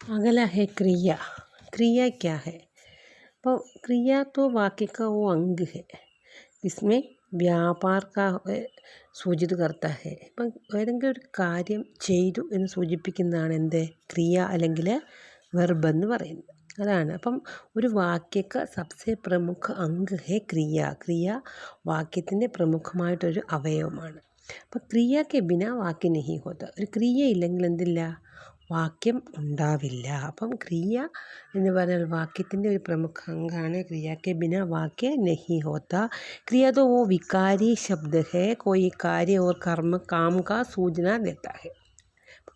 अगला है क्रिया। क्रिया क्या है? तो क्रिया तो वाक्य का वो अंग है जिसमें വ്യാപാർ സൂചിത करता है. ഇപ്പം ഏതെങ്കിലും ഒരു കാര്യം ചെയ്തു എന്ന് സൂചിപ്പിക്കുന്നതാണ് എന്ത് ക്രിയ അല്ലെങ്കിൽ വെർബ് എന്ന് പറയുന്നത്. അതാണ്. അപ്പം ഒരു വാക്യക്ക് സബ്സെ പ്രമുഖ അംഗ് ഹേ ക്രിയ. ക്രിയ വാക്യത്തിൻ്റെ പ്രമുഖമായിട്ടൊരു അവയവമാണ്. അപ്പം ക്രിയക്ക് ബിന വാക്യ നഹി ഹോത. ഒരു ക്രിയ ഇല്ലെങ്കിൽ എന്തില്ല, വാക്യം ഉണ്ടാവില്ല. അപ്പം ക്രിയ എന്ന് പറഞ്ഞാൽ വാക്യത്തിൻ്റെ ഒരു പ്രമുഖ അംഗമാണ്. ക്രിയക്ക് ബിന വാക്യ നഹി ഹോത്ത. क्रिया तो वो विकारी शब्द है, कोई कार्य और कर्म काम का सूचना देता है.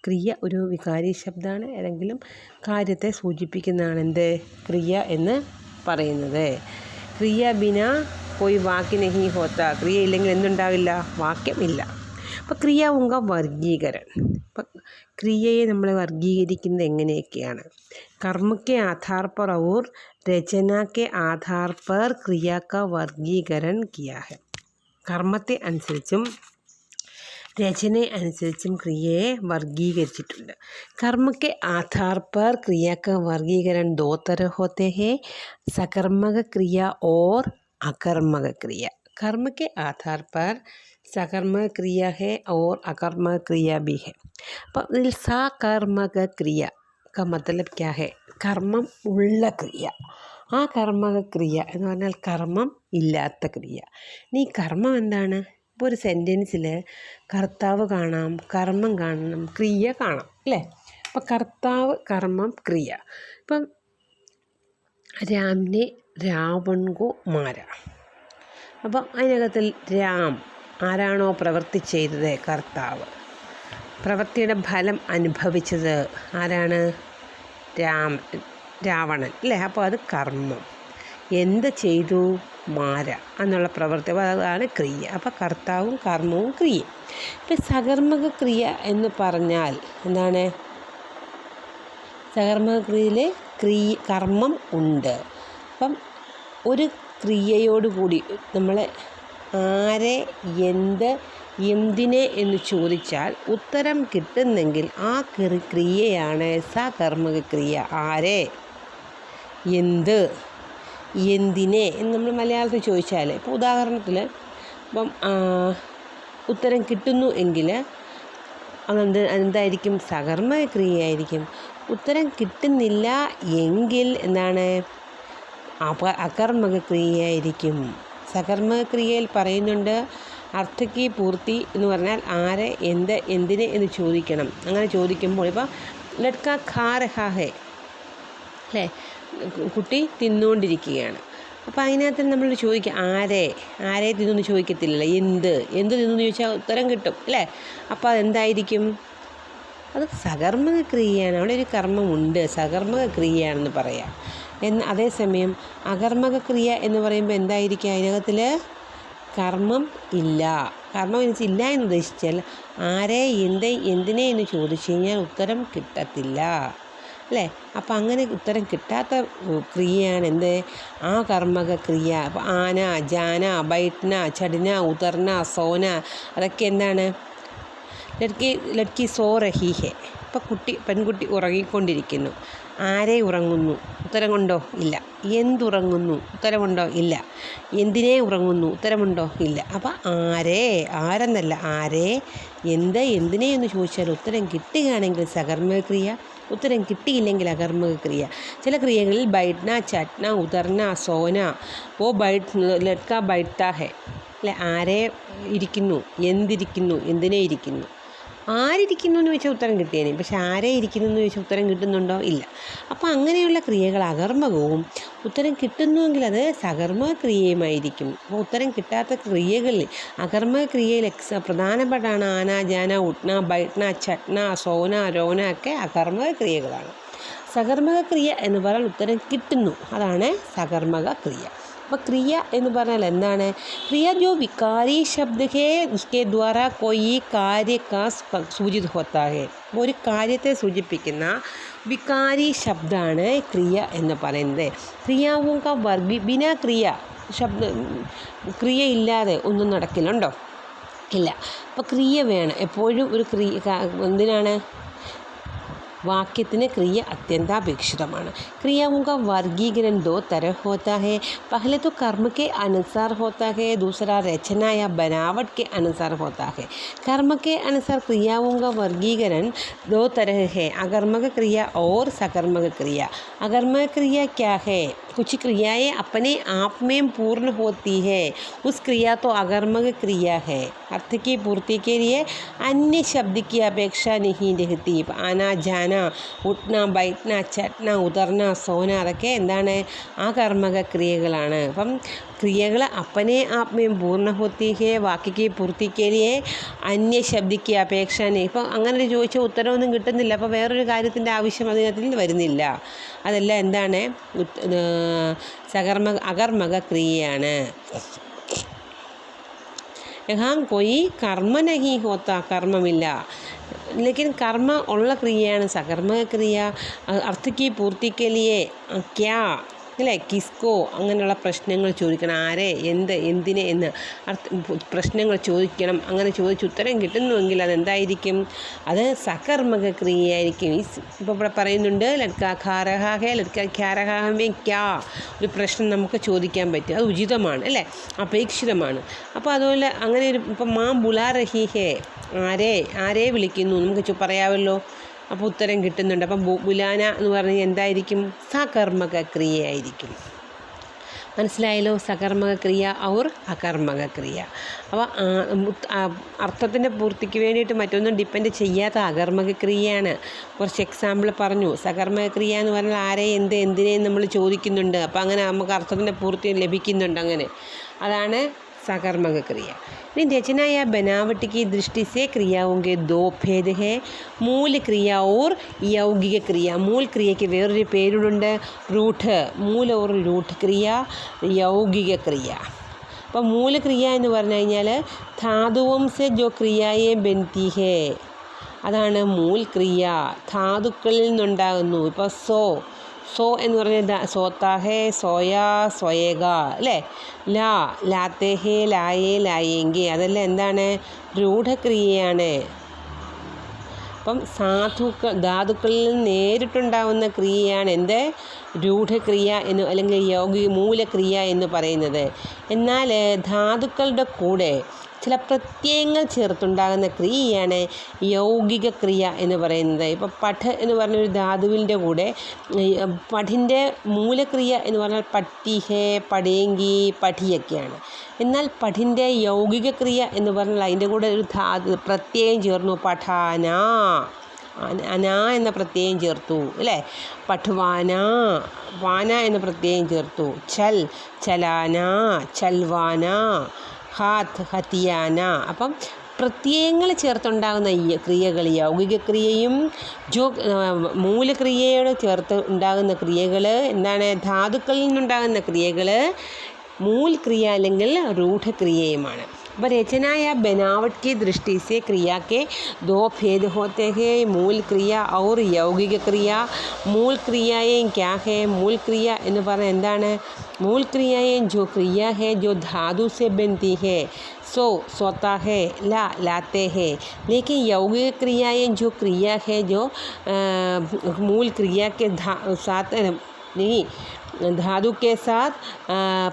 ക്രിയ ഒരു വികാരി ശബ്ദമാണ്, ഏതെങ്കിലും കാര്യത്തെ സൂചിപ്പിക്കുന്നതാണ് എന്ത് ക്രിയ എന്ന് പറയുന്നത്. ക്രിയ ബിന കോയി വാക്യ നഹി ഹോത്ത. ക്രിയ ഇല്ലെങ്കിൽ എന്തുണ്ടാവില്ല, വാക്യം ഇല്ല. അപ്പം ക്രിയ ഉങ്ക വർഗീകരൺ. ഇപ്പം ക്രിയയെ നമ്മൾ വർഗീകരിക്കുന്നത് എങ്ങനെയൊക്കെയാണ്? കർമ്മക്കെ ആധാർ पर और രചന के आधार पर क्रिया का वर्गीकरण किया है. കർമ്മത്തെ അനുസരിച്ചും രചന അനുസരിച്ചും ക്രിയയെ വർഗീകരിച്ചിട്ടുണ്ട്. കർമ്മക്കെ ആധാർ पर क्रिया का वर्गीकरण दो तरह होते हैं, सकर्मक क्रिया और अकर्मक क्रिया. कर्म के आधार पर सकर्मक क्रिया है और अकर्मक क्रिया भी है. അപ്പം सकर्मक क्रिया का मतलब क्या है? കർമ്മം ഉള്ള ക്രിയ. ആ കർമ്മക ക്രിയ എന്ന് പറഞ്ഞാൽ കർമ്മം ഇല്ലാത്ത ക്രിയ. ഇനി കർമ്മം എന്താണ്? ഇപ്പോൾ ഒരു സെൻറ്റൻസിൽ കർത്താവ് കാണാം, കർമ്മം കാണണം, ക്രിയ കാണാം അല്ലേ? അപ്പം കർത്താവ്, കർമ്മം, ക്രിയ. ഇപ്പം രാമിനെ രാവൺ കോ മാര. അപ്പം അതിനകത്തിൽ രാം ആരാണോ പ്രവൃത്തി ചെയ്തത്, കർത്താവ്. പ്രവൃത്തിയുടെ ഫലം അനുഭവിച്ചത് ആരാണ്? രാവണൻ അല്ലേ? അപ്പോൾ അത് കർമ്മം. എന്ത് ചെയ്തു? മാര എന്നുള്ള പ്രവൃത്തി, അതാണ് ക്രിയ. അപ്പോൾ കർത്താവും കർമ്മവും ക്രിയയും. ഇപ്പം സകർമ്മക ക്രിയ എന്ന് പറഞ്ഞാൽ എന്താണ്? സകർമ്മക ക്രിയയിൽ കർമ്മം ഉണ്ട്. അപ്പം ഒരു ക്രിയയോടുകൂടി നമ്മൾ ആരെ, എന്ത്, എന്തിനെ എന്ന് ചോദിച്ചാൽ ഉത്തരം കിട്ടുന്നെങ്കിൽ ആ ക്രിയയാണ് സകർമ്മക ക്രിയ. ആരെ, എന്ത്, എന്തിനെ എന്ന് നമ്മൾ മലയാളത്തിൽ ചോദിച്ചാൽ, ഇപ്പോൾ ഉദാഹരണത്തിൽ ഇപ്പം ഉത്തരം കിട്ടുന്നു എങ്കിൽ എന്തായിരിക്കും? സകർമ്മക ക്രിയയായിരിക്കും. ഉത്തരം കിട്ടുന്നില്ല എങ്കിൽ എന്താണ്? അകർമ്മക ക്രിയയായിരിക്കും. സകർമ്മക ക്രിയയിൽ പറയുന്നുണ്ട് അർത്ഥയ്ക്ക് പൂർത്തി എന്ന് പറഞ്ഞാൽ ആരെ, എന്ത്, എന്തിനെ എന്ന് ചോദിക്കണം. അങ്ങനെ ചോദിക്കുമ്പോൾ ഇപ്പോൾ ലഡ്ക ഖാ രഹാ ഹേ അല്ലേ, കുട്ടി തിന്നുകൊണ്ടിരിക്കുകയാണ്. അപ്പോൾ അതിനകത്ത് നമ്മൾ ചോദിക്കുക ആരെ, ആരെ തിന്നു ചോദിക്കത്തില്ലല്ലോ. എന്ത്, എന്ത് തിന്നു ചോദിച്ചാൽ ഉത്തരം കിട്ടും അല്ലേ? അപ്പോൾ അതെന്തായിരിക്കും? അത് സകർമ്മക ക്രിയയാണ്. അവിടെ ഒരു കർമ്മമുണ്ട്, സകർമ്മക ക്രിയയാണെന്ന് പറയാം. അതേസമയം അകർമ്മക ക്രിയ എന്ന് പറയുമ്പോൾ എന്തായിരിക്കും? അതിനകത്തിൽ കർമ്മം ഇല്ല. കർമ്മം ഇല്ല എന്ന് ഉദ്ദേശിച്ചാൽ ആരെ, എന്ത്, എന്തിനെ എന്ന് ചോദിച്ചു കഴിഞ്ഞാൽ ഉത്തരം കിട്ടത്തില്ല അല്ലേ? അപ്പം അങ്ങനെ ഉത്തരം കിട്ടാത്ത ക്രിയയാണ് എന്ത്? ആ കർമ്മക ക്രിയ. അപ്പോൾ ആന, ജാന, ബൈഠന, ചടന, ഉതർന, സോന, അതൊക്കെ എന്താണ്? ലഡ്കി സോ രഹി ഹെ. ഇപ്പം പെൺകുട്ടി ഉറങ്ങിക്കൊണ്ടിരിക്കുന്നു. ആരെ ഉറങ്ങുന്നു? ഉത്തരമുണ്ടോ? ഇല്ല. എന്തുറങ്ങുന്നു? ഉത്തരമുണ്ടോ? ഇല്ല. എന്തിനെ ഉറങ്ങുന്നു? ഉത്തരമുണ്ടോ? ഇല്ല. അപ്പം ആരെന്നല്ല, ആരെ, എന്ത്, എന്തിനെ എന്ന് ചോദിച്ചാൽ ഉത്തരം കിട്ടുകയാണെങ്കിൽ സകർമ്മക ക്രിയ, ഉത്തരം കിട്ടിയില്ലെങ്കിൽ അകർമ്മക ക്രിയ. ചില ക്രിയകളിൽ ബൈഠന, ചട്ന, ഉതർന, സോന, ഓ ലഡ്ക ബൈഠത്താ ഹെ അല്ലെ? ആരെ ഇരിക്കുന്നു, എന്തിരിക്കുന്നു, എന്തിനെ ഇരിക്കുന്നു. ആരിയ്ക്കുന്നു എന്ന് ചോദിച്ചാൽ ഉത്തരം കിട്ടിയേനെ, പക്ഷെ ആരെ ഇരിക്കുന്നു എന്ന് ചോദിച്ചാൽ ഉത്തരം കിട്ടുന്നുണ്ടോ? ഇല്ല. അപ്പോൾ അങ്ങനെയുള്ള ക്രിയകൾ അകർമ്മകവും, ഉത്തരം കിട്ടുന്നുവെങ്കിൽ അത് സകർമ്മക ക്രിയയുമായിരിക്കും. അപ്പോൾ ഉത്തരം കിട്ടാത്ത ക്രിയകളിൽ അകർമ്മക ക്രിയയിൽ പ്രധാനപ്പെട്ടാണ് ആന, ജാന, ഉട്ന, ബൈഠന, ചട്ന, സോന, രോന ഒക്കെ അകർമ്മക ക്രിയകളാണ്. സകർമ്മക ക്രിയ എന്ന് പറഞ്ഞാൽ ഉത്തരം കിട്ടുന്നു, അതാണ് സകർമ്മക ക്രിയ. അപ്പോൾ ക്രിയ എന്ന് പറഞ്ഞാൽ എന്താണ്? ക്രിയ जो विकारी शब्द है उसके द्वारा कोई कार्य का सूचित होता है. ഒരു കാര്യത്തെ സൂചിപ്പിക്കുന്ന വികാരി ശബ്ദമാണ് ക്രിയ എന്ന് പറയുന്നത്. ക്രിയാവും കാ വർഗി ബിന ക്രിയ ശബ്ദ ക്രിയ ഇല്ലാതെ ഒന്നും നടക്കില്ലുണ്ടോ? ഇല്ല. അപ്പോൾ ക്രിയ വേണം എപ്പോഴും. ഒരു ക്രിയ എന്തിനാണ്? വാക്യത്തിന് ക്രിയ അത്യന്താപേക്ഷിതമാണ്. क्रियाओं का वर्गीकरण दो तरह होता है. पहले तो कर्म के अनुसार होता है, दूसरा रचना या बनावट के अनुसार होता है. कर्म के अनुसार क्रियाओं का वर्गीकरण दो तरह है, अकर्मक क्रिया और सकर्मक क्रिया. अकर्मक क्रिया क्या है? कुछ क्रियाएं अपने आप में पूर्ण होती है, उस क्रिया तो अकर्मक क्रिया है. अर्थ की पूर्ति के लिए अन्य शब्द की अपेक्षा नहीं रहती. आना जाना, उठना बैठना, चटना उतरना, सोना അതൊക്കെ എന്താണ്? അകർമ്മക ക്രിയകളാണ്. അപ്പം क्रियाएं अपने आप में पूर्ण होती है, वाक्य की पूर्ति के लिए अन्य शब्द की अपेक्षा नहीं. ഇപ്പം അങ്ങനെ ചോദിച്ചാൽ ഉത്തരവൊന്നും കിട്ടുന്നില്ല. അപ്പോൾ വേറൊരു കാര്യത്തിൻ്റെ ആവശ്യം അതിനകത്തിൽ വരുന്നില്ല. അതെല്ലാം എന്താണ്? അകർമ്മക ക്രിയയാണ്. यहाँ कोई कर्म नहीं होता, कर्ममिല്ല. लेकिन कर्म ഉള്ള ക്രിയയാണ് सकर्मक क्रिയ. अर्थ की पूर्ति के लिए क्या അല്ലേ, കിസ്കോ അങ്ങനെയുള്ള പ്രശ്നങ്ങൾ ചോദിക്കണം. ആരെ, എന്ത്, എന്തിനെ എന്ന് പ്രശ്നങ്ങൾ ചോദിക്കണം. അങ്ങനെ ചോദിച്ച് ഉത്തരം കിട്ടുന്നുവെങ്കിൽ അതെന്തായിരിക്കും? അത് സകർമ്മക ക്രിയയായിരിക്കും. ഇപ്പോൾ ഇവിടെ പറയുന്നുണ്ട് ലഡ്കാ ഖാ രഹാ ഹേ, ലഡ്കാ ഖ്യാ രഹാ ഹേ ക്യാ, ഒരു പ്രശ്നം നമുക്ക് ചോദിക്കാൻ പറ്റും. അത് ഉചിതമാണ് അല്ലേ, അപേക്ഷിതമാണ്. അപ്പോൾ അതുപോലെ അങ്ങനെ ഒരു ഇപ്പം മാ ബുലാ രഹി ഹേ, ആരെ വിളിക്കുന്നു നമുക്ക് പറയാമല്ലോ. അപ്പോൾ ഉത്തരം കിട്ടുന്നുണ്ട്. അപ്പം ബുലാന എന്ന് പറഞ്ഞാൽ എന്തായിരിക്കും? സകർമ്മക ക്രിയയായിരിക്കും. മനസ്സിലായല്ലോ? സകർമ്മക ക്രിയ ഔർ അകർമ്മക ക്രിയ. അപ്പോൾ അർത്ഥത്തിൻ്റെ പൂർത്തിക്ക് വേണ്ടിയിട്ട് മറ്റൊന്നും ഡിപ്പെൻഡ് ചെയ്യാത്ത അകർമ്മക ക്രിയയാണ്. കുറച്ച് എക്സാമ്പിൾ പറഞ്ഞു. സകർമ്മക ക്രിയ എന്ന് പറഞ്ഞാൽ ആരെ, എന്ത്, എന്തിനേയും നമ്മൾ ചോദിക്കുന്നുണ്ട്. അപ്പോൾ അങ്ങനെ നമുക്ക് അർത്ഥത്തിൻ്റെ പൂർത്തി ലഭിക്കുന്നുണ്ട്. അങ്ങനെ അതാണ് सकर्मक क्रिया. इन रचना या बनावट की दृष्टि से क्रियाओं के दो भेद हैं, मूल क्रिया और यौगिक क्रिया. मूल क्रिया के വേറൊരു പേരുണ്ട്, റൂട്ട്. മൂല और रूठ क्रिया, यौगिक क्रिया. അപ്പോൾ മൂല ക്രിയ എന്ന് പറഞ്ഞു കഴിഞ്ഞാൽ ധാതുവും से जो क्रियाएं बनती है, അതാണ് മൂൽ ക്രിയ. ധാതുക്കളിൽ നിന്നുണ്ടാകുന്നു. ഇപ്പോൾ സോ എന്ന് പറഞ്ഞാൽ സോത്താ ഹേ, സോയാ, സോയേഗ അല്ലേ. ലാത്തേ ഹേ, ലായേ, ലായേങ്കി, അതെല്ലാം എന്താണ്? രൂഢക്രിയയാണ്. അപ്പം ധാതുക്കളിൽ നേരിട്ടുണ്ടാവുന്ന ക്രിയയാണ് എന്ത്? രൂഢക്രിയ എന്ന് അല്ലെങ്കിൽ മൂലക്രിയ എന്ന് പറയുന്നത്. എന്നാൽ ധാതുക്കളുടെ കൂടെ ചില പ്രത്യയങ്ങൾ ചേർത്തുണ്ടാകുന്ന ക്രിയയാണ് യൗഗിക ക്രിയ എന്ന് പറയുന്നത്. ഇപ്പോൾ പഠ് എന്ന് പറഞ്ഞൊരു ധാതുവിൻ്റെ കൂടെ പഠിൻ്റെ മൂലക്രിയ എന്ന് പറഞ്ഞാൽ പട്ടി ഹേ, പടേങ്കി, പഠിയൊക്കെയാണ്. എന്നാൽ പഠിൻ്റെ യൗഗിക ക്രിയ എന്ന് പറഞ്ഞാൽ അതിൻ്റെ കൂടെ ഒരു പ്രത്യയം ചേർന്നു, പഠാന, അന എന്ന പ്രത്യയം ചേർത്തു അല്ലേ. പഠ്വാന, വാന എന്ന പ്രത്യയം ചേർത്തു. ചലാന, ചൽവാന, ഹാത്ത്, ഹത്തിയാന. അപ്പം പ്രത്യയങ്ങൾ ചേർത്തുണ്ടാകുന്ന ഈ ക്രിയകൾ യൗഗിക ക്രിയയും മൂലക്രിയയോട് ചേർത്ത് ഉണ്ടാകുന്ന ക്രിയകൾ എന്താണ്? ധാതുക്കളിൽ നിന്നുണ്ടാകുന്ന ക്രിയകൾ मूल क्रिया അല്ലെങ്കിൽ रूढ़क्रियയുമാണ്. अब रचना या बनावट की दृष्टि से क्रिया के दो भेद होते हैं, मूल क्रिया और यौगिक क्रिया. मूल क्रियाएं क्या है? मूल क्रिया എന്ന് പറഞ്ഞാൽ എന്താണ്? मूल क्रियाएं जो क्रिया है जो धातु से बनती है, सोता है, लाते हैं. लेकिन यौगिक क्रियाएं जो क्रिया है जो मूल क्रिया के साथ नहीं धातु के साथ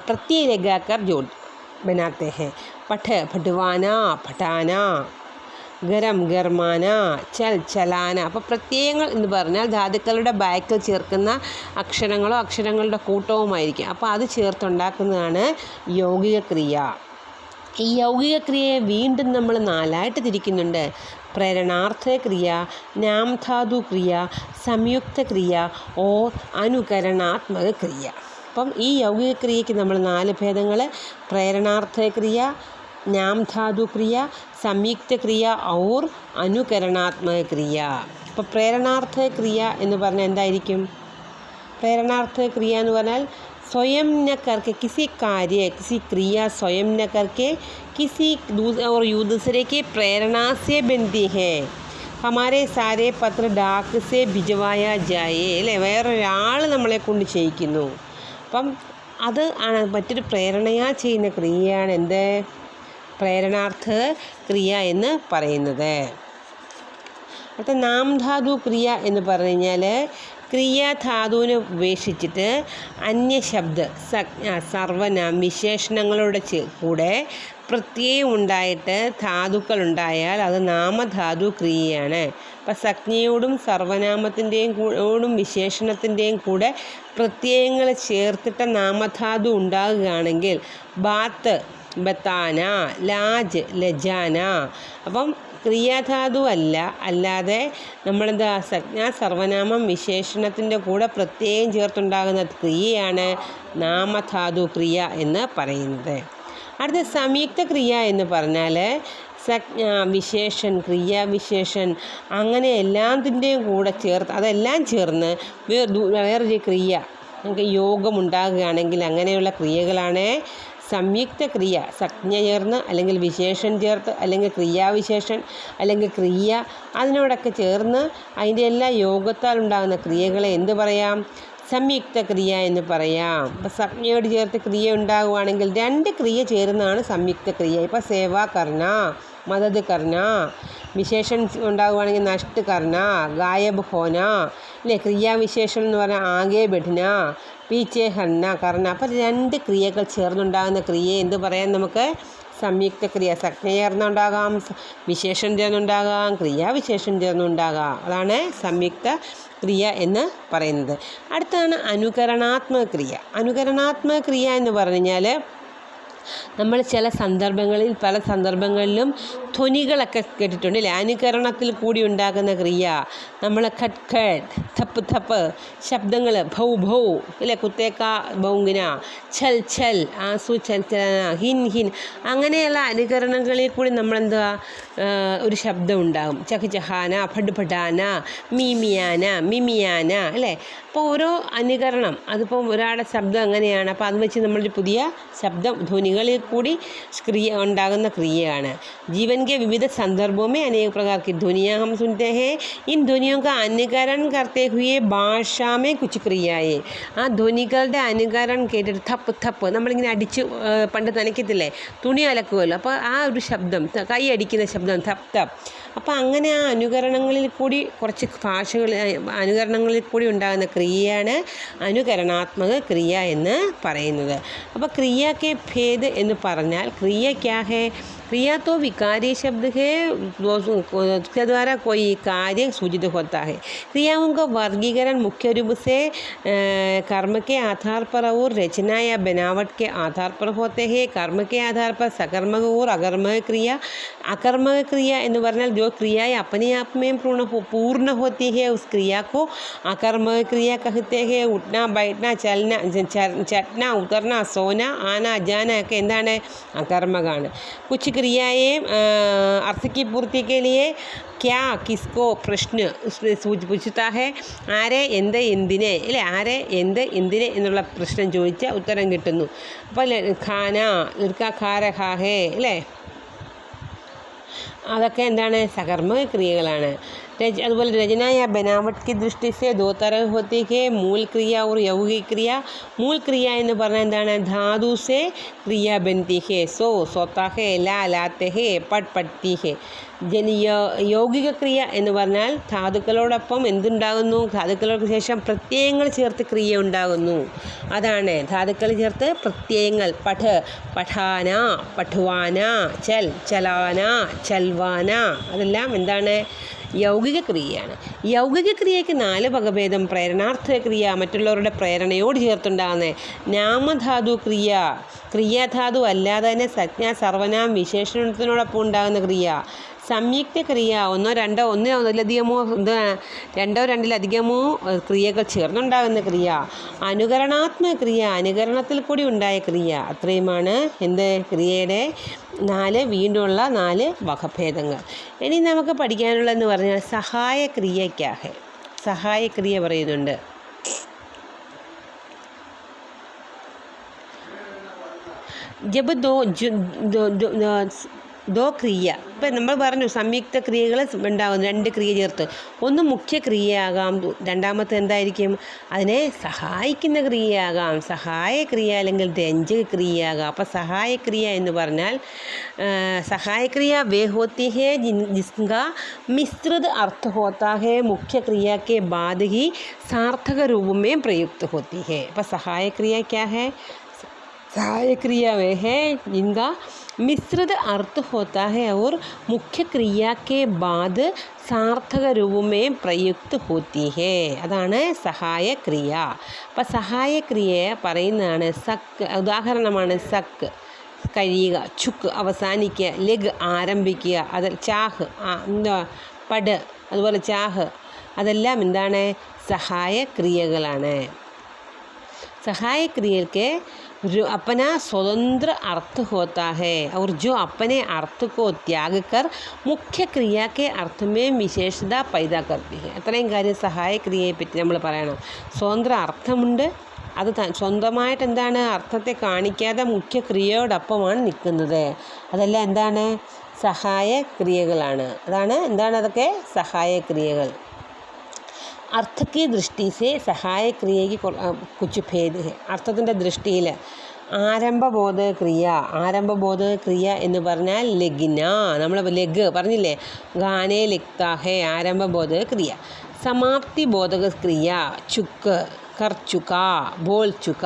प्रत्यय लगाकर जोड़ बनाते हैं. पठ, पठवाना, पठाना, ഗരം, ഗർമാന, ചലാന. അപ്പോൾ പ്രത്യയങ്ങൾ എന്ന് പറഞ്ഞാൽ ധാതുക്കളുടെ ബാക്കിൽ ചേർക്കുന്ന അക്ഷരങ്ങളോ അക്ഷരങ്ങളുടെ കൂട്ടവുമായിരിക്കും. അപ്പോൾ അത് ചേർത്തുണ്ടാക്കുന്നതാണ് യൗഗിക ക്രിയ. ഈ യൗഗിക ക്രിയയെ വീണ്ടും നമ്മൾ നാലായിട്ട് തിരിക്കുന്നുണ്ട്. പ്രേരണാർത്ഥ ക്രിയ, നാംധാതു ക്രിയ, സംയുക്ത ക്രിയ ഓർ അനുകരണാത്മക ക്രിയ. അപ്പം ഈ യൗഗിക ക്രിയയ്ക്ക് നമ്മൾ 4 ഭേദങ്ങൾ: പ്രേരണാർത്ഥ ക്രിയ, നാംധാതു ക്രിയ, സംയുക്ത ക്രിയ ഔർ അനുകരണാത്മക ക്രിയ. അപ്പോൾ പ്രേരണാർത്ഥ ക്രിയ എന്ന് പറഞ്ഞാൽ എന്തായിരിക്കും? പ്രേരണാർത്ഥ ക്രിയ എന്ന് പറഞ്ഞാൽ स्वयं न करके किसी कार्य, किसी क्रिया स्वयं न करके किसी और दूसरे के प्रेरणा से बनती है. हमारे सारे पत्र डाक से भिजवाया जाए അല്ലേ, വേറൊരാൾ നമ്മളെ കൊണ്ട് ചെയ്യിക്കുന്നു. അപ്പം അത് ആണ് മറ്റൊരു പ്രേരണയാൽ ചെയ്യുന്ന ക്രിയയാണ് എന്ത്? പ്രേരണാർത്ഥ ക്രിയ എന്ന് പറയുന്നത്. അടുത്ത നാംധാതു ക്രിയ എന്ന് പറഞ്ഞു കഴിഞ്ഞാൽ ക്രിയാധാതുവിനെ ഉപേക്ഷിച്ചിട്ട് അന്യശബ്ദ സംജ്ഞ സർവനാം വിശേഷണങ്ങളുടെ കൂടെ പ്രത്യയം ഉണ്ടായിട്ട് ധാതുക്കളുണ്ടായാൽ അത് നാമധാതു ക്രിയയാണ്. അപ്പം സംജ്ഞയോടും സർവനാമത്തിൻ്റെയും കൂടെ വിശേഷണത്തിൻ്റെയും കൂടെ പ്രത്യയങ്ങൾ ചേർത്തിട്ട് നാമധാതു ഉണ്ടാകുകയാണെങ്കിൽ ബാത്ത് ബത്താന, ലാജ് ലജാന. അപ്പം ക്രിയാധാതു അല്ലാതെ നമ്മളെന്താ സംജ്ഞ സർവനാമം വിശേഷണത്തിൻ്റെ കൂടെ പ്രത്യയം ചേർത്തുണ്ടാകുന്ന ക്രിയയാണ് നാമധാതു ക്രിയ എന്ന് പറയുന്നത്. അടുത്ത സംയുക്ത ക്രിയ എന്ന് പറഞ്ഞാൽ സംജ്ഞ വിശേഷൻ ക്രിയാവിശേഷൻ അങ്ങനെ എല്ലാത്തിൻ്റെയും കൂടെ ചേർത്ത് അതെല്ലാം ചേർന്ന് വേറൊരു ക്രിയ നമുക്ക് യോഗമുണ്ടാകുകയാണെങ്കിൽ അങ്ങനെയുള്ള ക്രിയകളാണ് സംയുക്ത ക്രിയ. സംജ്ഞ ചേർന്ന് അല്ലെങ്കിൽ വിശേഷൻ ചേർത്ത് അല്ലെങ്കിൽ ക്രിയാവിശേഷൻ അല്ലെങ്കിൽ ക്രിയ അതിനോടൊക്കെ ചേർന്ന് അതിൻ്റെ എല്ലാ യോഗത്താൽ ഉണ്ടാകുന്ന ക്രിയകളെ എന്ത് പറയാം? സംയുക്ത ക്രിയ എന്ന് പറയാം. ഇപ്പം സംജ്ഞയോട് ചേർത്ത് ക്രിയ ഉണ്ടാകുവാണെങ്കിൽ രണ്ട് ക്രിയ ചേരുന്നതാണ് സംയുക്ത ക്രിയ. ഇപ്പം സേവ കർണ, മദത് കർണ. വിശേഷൻ ഉണ്ടാകുവാണെങ്കിൽ നഷ്ട് കർണ, ഗായബ് ഹോന. അല്ലേ? ക്രിയാവിശേഷൻ എന്ന് പറഞ്ഞാൽ ആകെ ബെഠന, പീച്ചെ ഹർണ കർണ. അപ്പം രണ്ട് ക്രിയകൾ ചേർന്നുണ്ടാകുന്ന ക്രിയയെ എന്ത് പറയാം നമുക്ക്? സംയുക്ത ക്രിയ. സംജ്ഞ ചേർന്നുണ്ടാകാം, വിശേഷൻ ചേർന്നുണ്ടാകാം, ക്രിയാവിശേഷൻ ചേർന്നുണ്ടാകാം. അതാണ് സംയുക്ത ക്രിയ എന്ന് പറയുന്നത്. അടുത്താണ് അനുകരണാത്മക ക്രിയ. അനുകരണാത്മക ക്രിയ എന്ന് പറഞ്ഞാൽ നമ്മൾ ചില സന്ദർഭങ്ങളിൽ പല സന്ദർഭങ്ങളിലും ധ്വനികളൊക്കെ കേട്ടിട്ടുണ്ട് അല്ലേ? അനുകരണത്തിൽ കൂടി ഉണ്ടാകുന്ന ക്രിയ നമ്മൾ ഖട്ട് ഖട്ട്, thപ്പ് thപ്പ് ശബ്ദങ്ങൾ, ഭൗ ഭൗ അല്ലേ? കുത്തേക്ക ബൗങ്കിന, ഛൽ ഛൽ, ആസു ചൽ ചലന, ഹിൻ ഹിൻ അങ്ങനെയുള്ള അനുകരണങ്ങളിൽ കൂടി നമ്മളെന്താ ഒരു ശബ്ദം ഉണ്ടാകും. ചഹ് ചഹാന, ഫഡ് ഫഡാന, മീമിയാന, മിമിയാന അല്ലേ? അപ്പോൾ ഓരോ അനുകരണം അതിപ്പോൾ ഒരാളുടെ ശബ്ദം അങ്ങനെയാണ്. അപ്പോൾ അത് വെച്ച് നമ്മളൊരു പുതിയ ശബ്ദം ധ്വനികളിൽ കൂടി ക്രിയ ഉണ്ടാകുന്ന ക്രിയയാണ്. जीवन के विविध संदर्भों में अनेक प्रकार की ध्वनियाँ हम सुनते हैं. इन ध्वनियों का अनुकरण करते हुए ഭാഷാ में कुछ ക്രിയയെ ആ ധ്വനികളുടെ അനുകരണം കേട്ടിട്ട് thപ്പ് thപ്പ് നമ്മളിങ്ങനെ അടിച്ച് പണ്ട് നനയ്ക്കത്തില്ലേ, തുണി അലക്കുമല്ലോ, അപ്പോൾ ആ ഒരു ശബ്ദം കൈ അടിക്കുന്ന ശബ്ദം thപ്പ് thപ്പ്. അപ്പോൾ അങ്ങനെ ആ അനുകരണങ്ങളിൽ കൂടി കുറച്ച് അനുകരണങ്ങളിൽ കൂടി ഉണ്ടാകുന്ന ക്രിയയാണ് അനുകരണാത്മക ക്രിയ എന്ന് പറയുന്നത്. അപ്പോൾ ക്രിയയ്ക്ക് ഭേദ് എന്ന് പറഞ്ഞാൽ क्रिया क्या है? क्रिया तो विकारी शब्द है, उसके द्वारा कोई कार्य सूचित होता है. क्रियाओं का वर्गीकरण मुख्य रूप से कर्म के आधार पर और रचना या बनावट के आधार पर होते हैं. कर्म के आधार पर सकर्मक और अकर्मक क्रिया. अकर्मक क्रिया എന്ന് പറഞ്ഞാൽ जो क्रियाएं अपने आप में पूर्ण होती है उस क्रिया को अकर्मक क्रिया कहते हैं. उठना बैठना चलना चटना उतरना सोना आना जाना ഒക്കെ എന്താണ്? അകർമ്മകാണ്. कुछ क्रियाएं अर्थ की पूर्ति के लिए क्या किसको प्रश्न പൂछता है. ആരെ എന്ത് എന്തിനെ അല്ലേ? ആരെ എന്ത് എന്തിനെ എന്നുള്ള പ്രശ്നം ചോദിച്ചാൽ ഉത്തരം കിട്ടുന്നു. അപ്പോൾ ഖാന ലഡ്കാ ഖാ രഹാ ഹേ അല്ലേ? അതൊക്കെ എന്താണ്? സകർമ്മ ക്രിയകളാണ്. അതുപോലെ रचना या बनावट की दृष्टि से दो तरह होती है, मूल क्रिया और यौगिक क्रिया. मूल क्रिया എന്ന് പറഞ്ഞാൽ എന്താണ്? ധാതു से क्रिया बनती है, सो सोता है, ला लाते हैं, पट पटती है. യൗകിക ക്രിയ എന്ന് പറഞ്ഞാൽ ധാതുക്കളോടൊപ്പം എന്തുണ്ടാകുന്നു? ധാതുക്കൾക്ക് ശേഷം പ്രത്യയങ്ങൾ ചേർത്ത് ക്രിയ ഉണ്ടാകുന്നു. അതാണ് ധാതുക്കൾ ചേർത്ത് പ്രത്യയങ്ങൾ. പഠ് പഠാന, പഠുവാന, ചൽ ചലാന, ചൽവാന അതെല്ലാം എന്താണ്? യൗകിക ക്രിയയാണ്. യൗകിക ക്രിയയ്ക്ക് 4 വകഭേദം. പ്രേരണാർത്ഥ ക്രിയ, മറ്റുള്ളവരുടെ പ്രേരണയോട് ചേർത്തുണ്ടാകുന്നത്. നാമധാതു ക്രിയ, ക്രിയാധാതു അല്ലാതെ തന്നെ സംജ്ഞ സർവനാം വിശേഷണത്തിനോടൊപ്പം ഉണ്ടാകുന്ന ക്രിയ. സംയുക്ത ക്രിയ, ഒന്നോ രണ്ടോ രണ്ടിലധികമോ ക്രിയകൾ ചേർന്നുണ്ടാകുന്ന ക്രിയ. അനുകരണാത്മക ക്രിയ, അനുകരണത്തിൽ കൂടി ഉണ്ടായ ക്രിയ. അത്രയുമാണ് എന്ത്? ക്രിയയുടെ 4 വീണ്ടുമുള്ള 4 വകഭേദങ്ങൾ. ഇനി നമുക്ക് പഠിക്കാനുള്ളതെന്ന് പറഞ്ഞാൽ സഹായ ക്രിയയ്ക്കാകെ സഹായ ക്രിയ പറയുന്നുണ്ട്. जब दो ദോ ക്രിയ. ഇപ്പം നമ്മൾ പറഞ്ഞു സംയുക്ത ക്രിയകൾ ഉണ്ടാകും, 2 ക്രിയ ചേർത്ത്. ഒന്ന് മുഖ്യ ക്രിയയാകാം, രണ്ടാമത്തെ എന്തായിരിക്കും, അതിനെ സഹായിക്കുന്ന ക്രിയയാകാം, സഹായ ക്രിയ അല്ലെങ്കിൽ രഞ്ജക ക്രിയയാകാം. അപ്പം സഹായക്രിയ എന്ന് പറഞ്ഞാൽ സഹായക്രിയ വേ ഹോത്തി ഹേ ജിസ്കാ മിശ്രിത अर्थ होता है मुख्य क्रिया के बाद ही सार्थक रूप में प्रयुक्त होती है. पर सहायक क्रिया क्या है, सहायक क्रिया वे है जिनका मिश्रित अर्थ होता है और मुख्य क्रिया के बाद സാർത്ഥക രൂപമേ പ്രയുക്ത ഹോത്തി ഹേ. അതാണ് സഹായ ക്രിയ. അപ്പം സഹായ ക്രിയയെ പറയുന്നതാണ് സക്ക്. ഉദാഹരണമാണ് സക്ക് കഴിയുക, ചുക്ക് അവസാനിക്കുക, ലഗ് ആരംഭിക്കുക, അതിൽ ചാഹ് എന്താ പട്, അതുപോലെ ചാഹ്, അതെല്ലാം എന്താണ് സഹായ ക്രിയകളാണ്. सहाय क्रिया के जो अपना स्वतंत्र अर्थ होता है और जो अपने अर्थ को त्याग कर मुख्य क्रिया के अर्थ में विशेषता पैदा करती है. അത്രയും കാര്യം സഹായ ക്രിയയെ പറ്റി നമ്മൾ പറയണം. സ്വതന്ത്ര അർത്ഥമുണ്ട്, അത് സ്വന്തമായിട്ട് എന്താണ് അർത്ഥത്തെ കാണിക്കാതെ മുഖ്യ ക്രിയയോടൊപ്പമാണ് നിൽക്കുന്നത്. അതെല്ലാം എന്താണ് സഹായ ക്രിയകളാണ്. എന്താണ് അതൊക്കെ സഹായ ക്രിയകൾ. अर्थ की दृष्टि से सहाय क्रिया की कुछ भेद है. അർത്ഥത്തിൻ്റെ ദൃഷ്ടിയിൽ ആരംഭബോധക ക്രിയ എന്ന് പറഞ്ഞാൽ ലഗ്ന, നമ്മൾ ലഗ് പറഞ്ഞില്ലേ, ഗാനേ ലിഖ്താ ഹേ ആരംഭബോധക ക്രിയ. സമാപ്തി ബോധക ക്രിയ ചുക്ക്, കർച്ചുക, ബോൾ ചുക.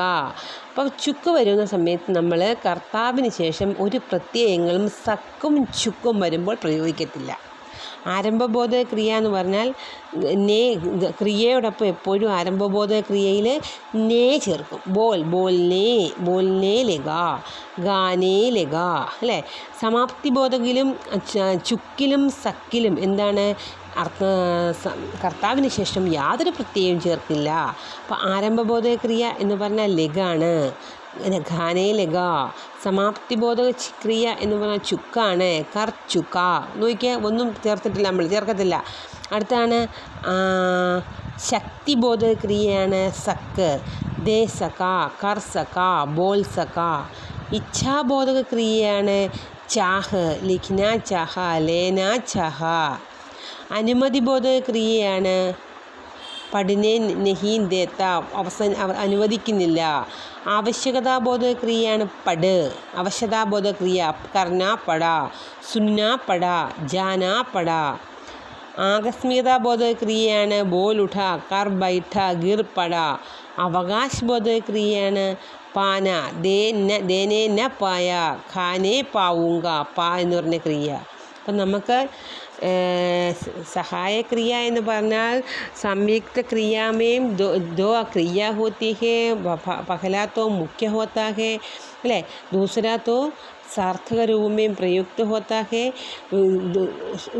അപ്പം ചുക്ക് വരുന്ന സമയത്ത് നമ്മൾ കർത്താവിന് ശേഷം ഒരു പ്രത്യയങ്ങളും സക്കും ചുക്കും വരുമ്പോൾ പ്രയോഗിക്കത്തില്ല. ആരംഭബോധക ക്രിയ എന്ന് പറഞ്ഞാൽ നേ, ക്രിയയോടൊപ്പം എപ്പോഴും ആരംഭബോധക ക്രിയയിൽ നേ ചേർക്കും. ബോൽനേ ലഗ, ഗാനേ ലഗ, അല്ലേ. സമാപ്തി ബോധകിലും ചുക്കിലും സക്കിലും എന്താണ് കർത്താവിന് ശേഷം യാതൊരു പ്രത്യയവും ചേർക്കില്ല. അപ്പോൾ ആരംഭബോധക ക്രിയ എന്ന് പറഞ്ഞാൽ ലഗാണ്, ഖാനേ ലഗ. സമാപ്തി ബോധക ക്രിയ എന്ന് പറഞ്ഞാൽ ചുക്കാണ്, കർച്ചുക. നോക്കിയാൽ ഒന്നും ചേർത്തിട്ടില്ല, നമ്മൾ ചേർക്കത്തില്ല. അടുത്താണ് ശക്തിബോധക ക്രിയയാണ് സക്ക്, ദേസക, കർസക, ബോൾസക. ഇച്ഛാബോധക ക്രിയയാണ് ചാഹ്, ലിഖ്ന ചാഹ, ലേന ചാഹ. അനുമതിബോധക ക്രിയയാണ് പഠിനെ നഹീ ദേത്ത, അനുവദിക്കുന്നില്ല. ആവശ്യകതാബോധക ക്രിയയാണ് പട്, ആവശ്യകതാബോധക ക്രിയ കർണ പട, സുന്ന പട, ജാന പട. ആകസ്മികതാബോധക ക്രിയയാണ് ബോൽ ഉഠ, കർ ബൈഠ, ഗിർ പട. അവകാശബോധക ക്രിയയാണ് പാന, ദേനേ ന പായ, ഖാനേ പാവുങ്ക, പാ എന്ന് പറഞ്ഞ ക്രിയ. അപ്പം നമുക്ക് सहाय क्रिया എന്ന് പറഞ്ഞാൽ संयुक्त क्रिया में दो क्रिया होती है. पहला तो मुख्य होता है, अല്ലേ. दूसरा तो सार्थक रूप में प्रयुक्त होता है.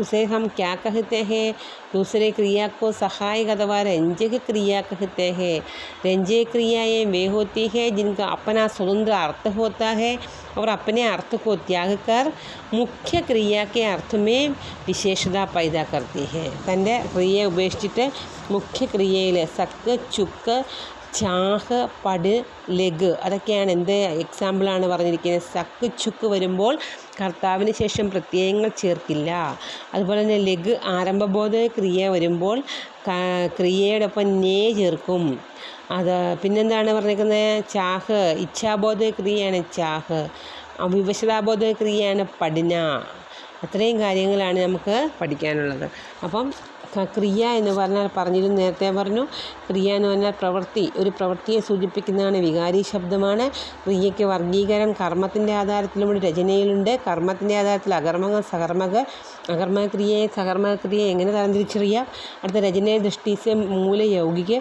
उसे हम क्या कहते हैं, दूसरे क्रिया को सहायक अथवा रंजक क्रिया कहते हैं. रंजक क्रियाएँ वे होती है जिनका अपना स्वतंत्र अर्थ होता है और अपने अर्थ को त्याग कर मुख्य क्रिया के अर्थ में विशेषता पैदा करती है. തൻ്റെ ക്രിയയെ ഉപേക്ഷിച്ചിട്ട് മുഖ്യ ക്രിയയിൽ സക്ക്, ചുക്ക്, ചാഹ്, പട്, ലഗ്, അതൊക്കെയാണ് എന്ത് എക്സാമ്പിളാണ് പറഞ്ഞിരിക്കുന്നത്. സക്ക് ചുക്ക് വരുമ്പോൾ കർത്താവിന് ശേഷം പ്രത്യയങ്ങൾ ചേർക്കില്ല. അതുപോലെ തന്നെ ലഗ് ആരംഭബോധക ക്രിയ വരുമ്പോൾ ക്രിയയോടൊപ്പം നേ ചേർക്കും. അത് പിന്നെന്താണ് പറഞ്ഞിരിക്കുന്നത്, ചാഹ് ഇച്ഛാബോധക ക്രിയയാണ് ചാഹ്, വിവശതാബോധക ക്രിയയാണ് പഠന. അത്രയും കാര്യങ്ങളാണ് നമുക്ക് പഠിക്കാനുള്ളത്. അപ്പം ക്രിയ എന്ന് പറഞ്ഞാൽ പറഞ്ഞിരുന്നു, നേരത്തെ പറഞ്ഞു, ക്രിയ എന്ന് പറഞ്ഞാൽ പ്രവൃത്തി, ഒരു പ്രവൃത്തിയെ സൂചിപ്പിക്കുന്നതാണ്, വികാരി ശബ്ദമാണ്. ക്രിയയ്ക്ക് വർഗീകരണം കർമ്മത്തിൻ്റെ ആധാരത്തിലുമുണ്ട്, രചനയിലുണ്ട്. കർമ്മത്തിൻ്റെ ആധാരത്തിൽ അകർമ്മക, സകർമ്മക. അകർമ്മക ക്രിയയെ സകർമ്മക ക്രിയയെ എങ്ങനെ തരംതിരിച്ചറിയാം? അടുത്ത രചനയെ ദൃഷ്ടിച്ച് മൂല യൗകിക.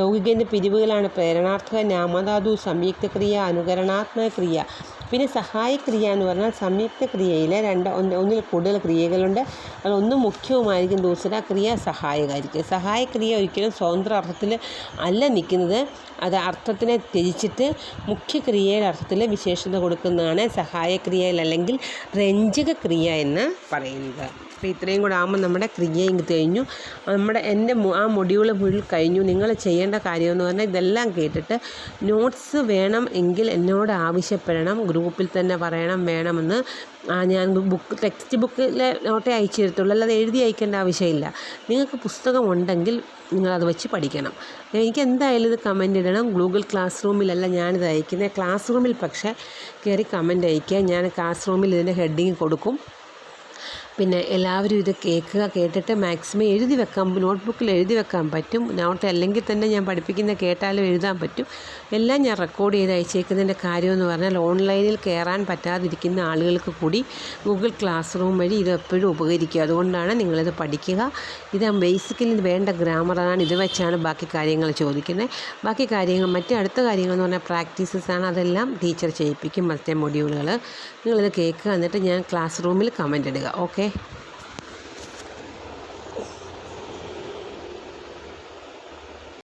യൗകികൻ്റെ പിരിവുകളാണ് പ്രേരണാർത്ഥക, നാമധാതു, സംയുക്ത ക്രിയ, അനുകരണാത്മക ക്രിയ. പിന്നെ സഹായക്രിയ എന്ന് പറഞ്ഞാൽ സംയുക്ത ക്രിയയിൽ ഒന്നിൽ കൂടുതൽ ക്രിയകളുണ്ട്. അതിലൊന്ന് മുഖ്യവുമായിരിക്കും, ദൂസര ക്രിയ സഹായകായിരിക്കും. സഹായക്രിയ ഒരിക്കലും സ്വതന്ത്ര അർത്ഥത്തിൽ അല്ല നിൽക്കുന്നത്, അത് അർത്ഥത്തിനെ ത്യജിച്ചിട്ട് മുഖ്യക്രിയയുടെ അർത്ഥത്തിൽ വിശേഷത കൊടുക്കുന്നതാണ് സഹായക്രിയയിൽ അല്ലെങ്കിൽ രഞ്ജക ക്രിയ എന്ന് പറയുന്നത്. അപ്പോൾ ഇത്രയും കൂടെ ആകുമ്പോൾ നമ്മുടെ ക്രിയയും കഴിഞ്ഞു. എൻ്റെ ആ മൊഡ്യൂൾ ഫുൾ കഴിഞ്ഞു. നിങ്ങൾ ചെയ്യേണ്ട കാര്യമെന്ന് പറഞ്ഞാൽ ഇതെല്ലാം കേട്ടിട്ട് നോട്ട്സ് വേണം എങ്കിൽ എന്നോട് ആവശ്യപ്പെടണം, ഗ്രൂപ്പിൽ തന്നെ പറയണം വേണമെന്ന്. ഞാൻ ടെക്സ്റ്റ് ബുക്കിലെ നോട്ടേ അയച്ചു തരത്തുള്ളൂ, അല്ലാതെ എഴുതി അയക്കേണ്ട ആവശ്യമില്ല. നിങ്ങൾക്ക് പുസ്തകം ഉണ്ടെങ്കിൽ നിങ്ങളത് വെച്ച് പഠിക്കണം. എനിക്ക് എന്തായാലും ഇത് കമൻ്റ് ഇടണം. ഗൂഗിൾ ക്ലാസ് റൂമിലല്ല ഞാനിത് അയക്കുന്നത്, ക്ലാസ് റൂമിൽ പക്ഷേ കയറി കമൻ്റ് അയക്കുക. ഞാൻ ക്ലാസ് റൂമിൽ ഇതിൻ്റെ ഹെഡിങ് കൊടുക്കും. പിന്നെ എല്ലാവരും ഇത് കേട്ടിട്ട് മാക്സിമം എഴുതി വെക്കാൻ, നോട്ട്ബുക്കിൽ എഴുതി വെക്കാൻ പറ്റും. നോട്ട് അല്ലെങ്കിൽ തന്നെ ഞാൻ പഠിപ്പിക്കുന്ന കേട്ടാലും എഴുതാൻ പറ്റും. എല്ലാം ഞാൻ റെക്കോർഡ് ചെയ്ത് അയച്ചേക്കുന്നതിൻ്റെ കാര്യമെന്ന് പറഞ്ഞാൽ ഓൺലൈനിൽ കയറാൻ പറ്റാതിരിക്കുന്ന ആളുകൾക്ക് കൂടി ഗൂഗിൾ ക്ലാസ് റൂം വഴി ഇത് എപ്പോഴും ഉപകരിക്കുക. അതുകൊണ്ടാണ് നിങ്ങളിത് പഠിക്കുക. ഇത് ബേസിക്കലി വേണ്ട ഗ്രാമറാണ്. ഇത് വെച്ചാണ് ബാക്കി കാര്യങ്ങൾ ചോദിക്കുന്നത്. ബാക്കി കാര്യങ്ങൾ അടുത്ത കാര്യങ്ങൾ എന്ന് പറഞ്ഞാൽ പ്രാക്ടീസസ് ആണ്. അതെല്ലാം ടീച്ചർ ചെയ്യിപ്പിക്കും. മറ്റേ മൊഡ്യൂളുകൾ നിങ്ങളിത് കേൾക്കുക. എന്നിട്ട് ഞാൻ ക്ലാസ് റൂമിൽ കമൻ്റ് ഇടുക. ഓക്കെ.